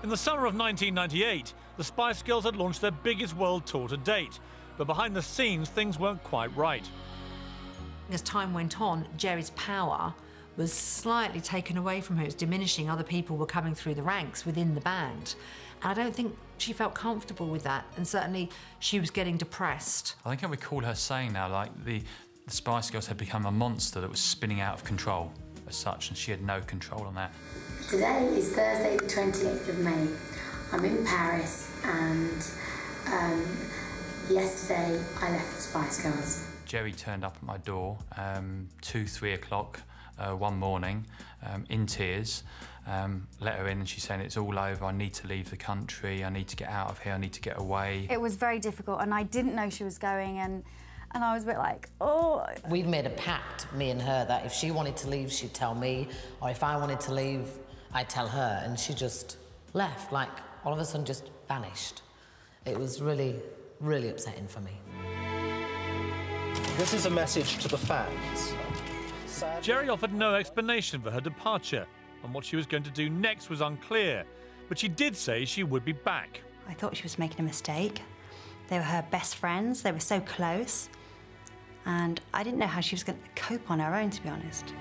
In the summer of 1998, the Spice Girls had launched their biggest world tour to date, but behind the scenes, things weren't quite right. As time went on, Geri's power was slightly taken away from her. It was diminishing. Other people were coming through the ranks within the band. And I don't think she felt comfortable with that. And certainly she was getting depressed. I think I recall her saying now, like, the Spice Girls had become a monster that was spinning out of control as such, and she had no control on that. Today is Thursday the 28th of May. I'm in Paris, and yesterday I left the Spice Girls. Geri turned up at my door 2, 3 o'clock one morning in tears, let her in, and she's saying it's all over, I need to leave the country, I need to get out of here, I need to get away. It was very difficult, and I didn't know she was going, and I was a bit like, oh. We'd made a pact, me and her, that if she wanted to leave, she'd tell me, or if I wanted to leave, I'd tell her, and she just left, like, all of a sudden just vanished. It was really, really upsetting for me. This is a message to the fans. Geri offered no explanation for her departure, and what she was going to do next was unclear. But she did say she would be back. I thought she was making a mistake. They were her best friends, they were so close. And I didn't know how she was going to cope on her own, to be honest.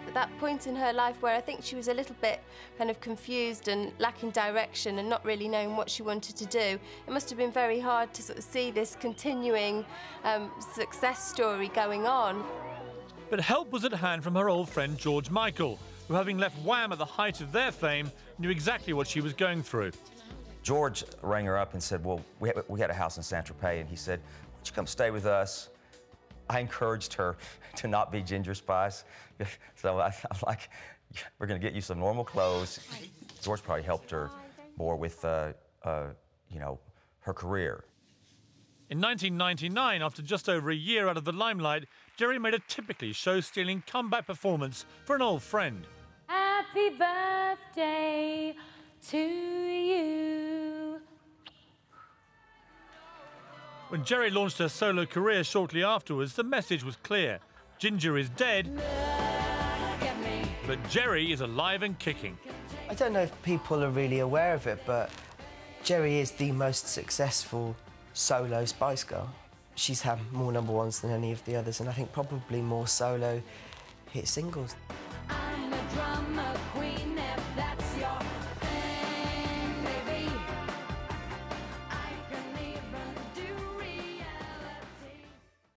At that point in her life where I think she was a little bit kind of confused and lacking direction and not really knowing what she wanted to do, it must have been very hard to sort of see this continuing success story going on. But help was at hand from her old friend George Michael, who, having left Wham at the height of their fame, knew exactly what she was going through. George rang her up and said, well, we had a house in Saint-Tropez, and he said, why don't you come stay with us? I encouraged her to not be Ginger Spice. So I'm like, we're going to get you some normal clothes. George probably helped her more with, you know, her career. In 1999, after just over a year out of the limelight, Geri made a typically show-stealing comeback performance for an old friend. Happy birthday to you. When Geri launched her solo career shortly afterwards, the message was clear. Ginger is dead, but Geri is alive and kicking. I don't know if people are really aware of it, but Geri is the most successful solo Spice Girl. She's had more #1s than any of the others, and I think probably more solo hit singles.